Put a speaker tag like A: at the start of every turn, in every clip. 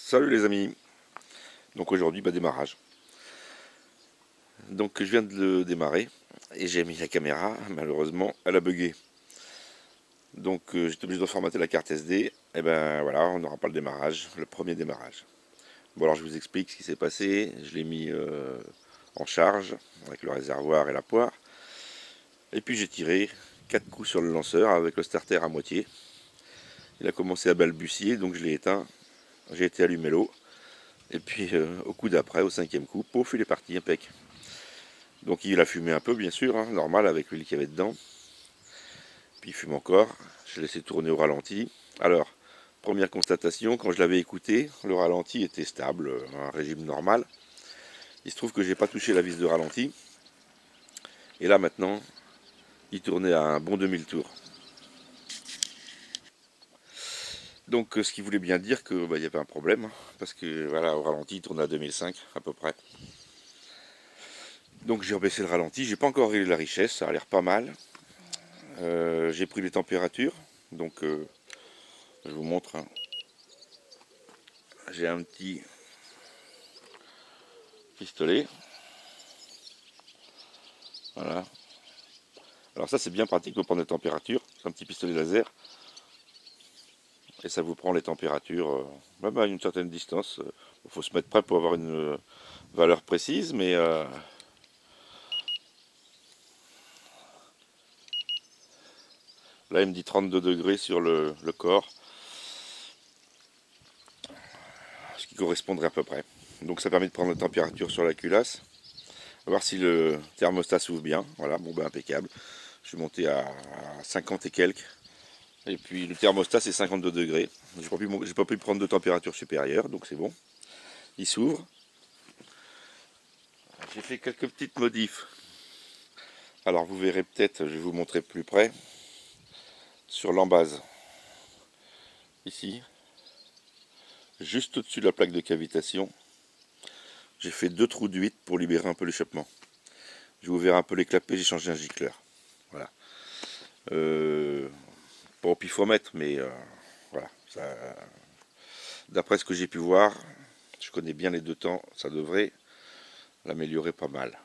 A: Salut les amis. Donc aujourd'hui, démarrage. Donc je viens de le démarrer et j'ai mis la caméra. Malheureusement, elle a bugué. Donc j'étais obligé de reformater la carte SD. Et ben voilà, on n'aura pas le démarrage, le premier démarrage. Bon alors je vous explique ce qui s'est passé. Je l'ai mis en charge avec le réservoir et la poire. Et puis j'ai tiré 4 coups sur le lanceur avec le starter à moitié. Il a commencé à balbutier, donc je l'ai éteint. J'ai été allumer l'eau. Et puis au coup d'après, au 5e coup, pouf, il est parti, impec. Donc il a fumé un peu, bien sûr, hein, normal, avec l'huile qu'il y avait dedans. Puis il fume encore. Je l'ai laissé tourner au ralenti. Alors, première constatation, quand je l'avais écouté, le ralenti était stable, un régime normal. Il se trouve que j'ai pas touché la vis de ralenti. Et là maintenant, il tournait à un bon 2000 tours. Donc ce qui voulait bien dire que il y avait un problème, hein, parce que voilà, au ralenti, il tournait à 2005 à peu près. Donc j'ai rebaissé le ralenti, j'ai pas encore réglé la richesse, ça a l'air pas mal. J'ai pris les températures, donc je vous montre. Hein. J'ai un petit pistolet. Voilà. Alors ça c'est bien pratique pour prendre les températures. C'est un petit pistolet laser. Et ça vous prend les températures même à une certaine distance. Il faut se mettre prêt pour avoir une valeur précise, mais là il me dit 32 degrés sur le corps. Ce qui correspondrait à peu près. Donc ça permet de prendre la température sur la culasse. Voir si le thermostat s'ouvre bien. Voilà, bon impeccable. Je suis monté à 50 et quelques. Et puis le thermostat c'est 52 degrés. J'ai pas pu prendre de température supérieure, donc c'est bon. Il s'ouvre. J'ai fait quelques petites modifs. Alors vous verrez peut-être, je vais vous montrer plus près. Sur l'embase. Ici. Juste au-dessus de la plaque de cavitation. J'ai fait 2 trous de 8 pour libérer un peu l'échappement. J'ai ouvert un peu les clapets, j'ai changé un gicleur. Voilà. Pas au pifomètre, mais voilà. D'après ce que j'ai pu voir, je connais bien les deux temps, ça devrait l'améliorer pas mal.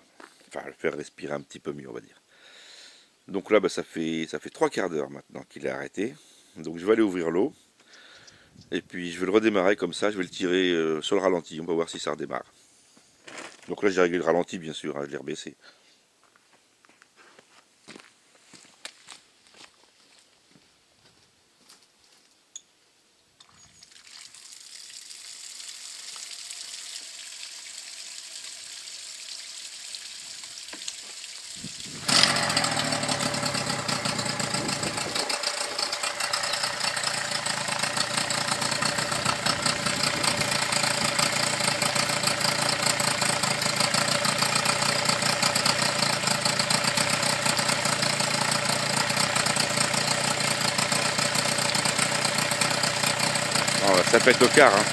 A: Enfin, le faire respirer un petit peu mieux, on va dire. Donc là, ça fait 3 quarts d'heure maintenant qu'il est arrêté. Donc je vais aller ouvrir l'eau. Et puis je vais le redémarrer comme ça, je vais le tirer sur le ralenti. On va voir si ça redémarre. Donc là, j'ai réglé le ralenti, bien sûr, hein, je l'ai rebaissé. Alors, ça pète au quart. Hein.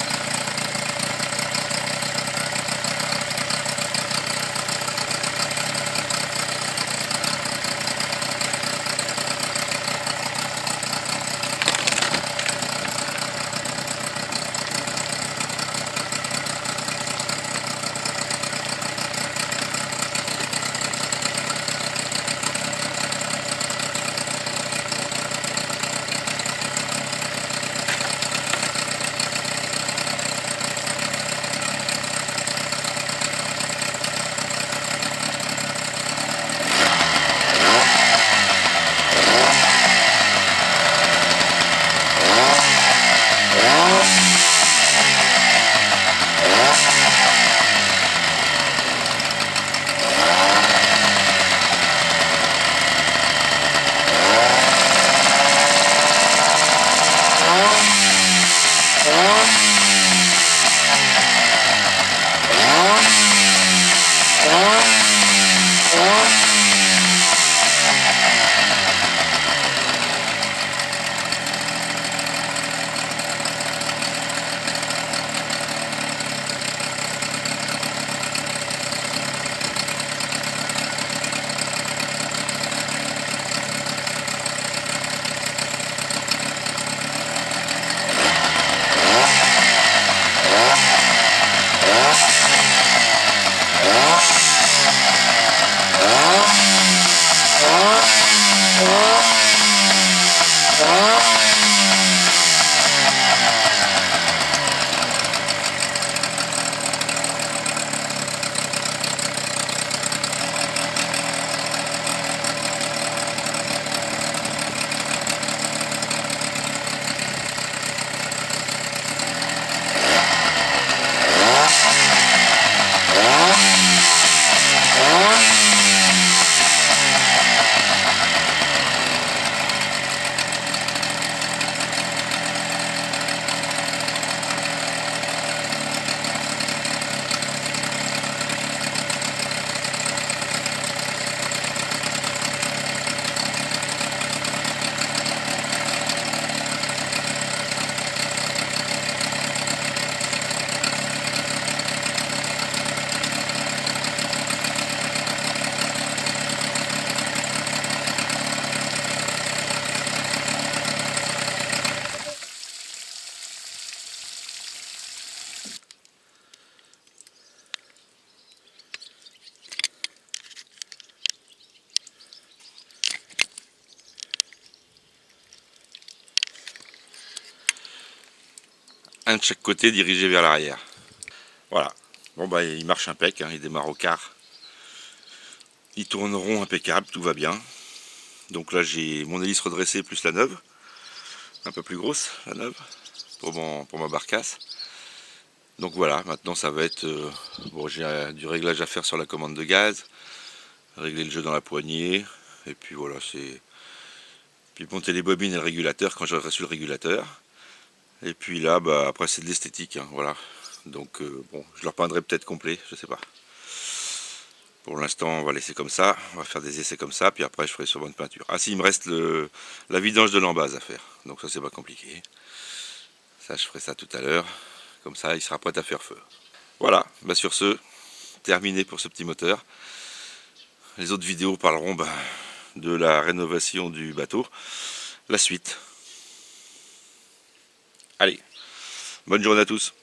A: un de chaque côté dirigé vers l'arrière. Voilà. Bon bah il marche impec, hein, il démarre au quart. Ils tourneront impeccable, tout va bien. Donc là j'ai mon hélice redressée plus la neuve, un peu plus grosse la neuve, pour ma barcasse. Donc voilà, maintenant ça va être... bon, j'ai du réglage à faire sur la commande de gaz, régler le jeu dans la poignée, et puis voilà, c'est... Puis monter les bobines et le régulateur quand j'aurai reçu le régulateur. Et puis là, bah, après c'est de l'esthétique, hein, voilà. Donc bon, je leur peindrai peut-être complet, je sais pas. Pour l'instant, on va laisser comme ça, on va faire des essais comme ça, puis après je ferai sur bonne peinture. Ah si, il me reste la vidange de l'embase à faire, donc ça c'est pas compliqué. Ça, je ferai ça tout à l'heure, comme ça il sera prêt à faire feu. Voilà, bah sur ce, terminé pour ce petit moteur. Les autres vidéos parleront de la rénovation du bateau, la suite. Allez, bonne journée à tous.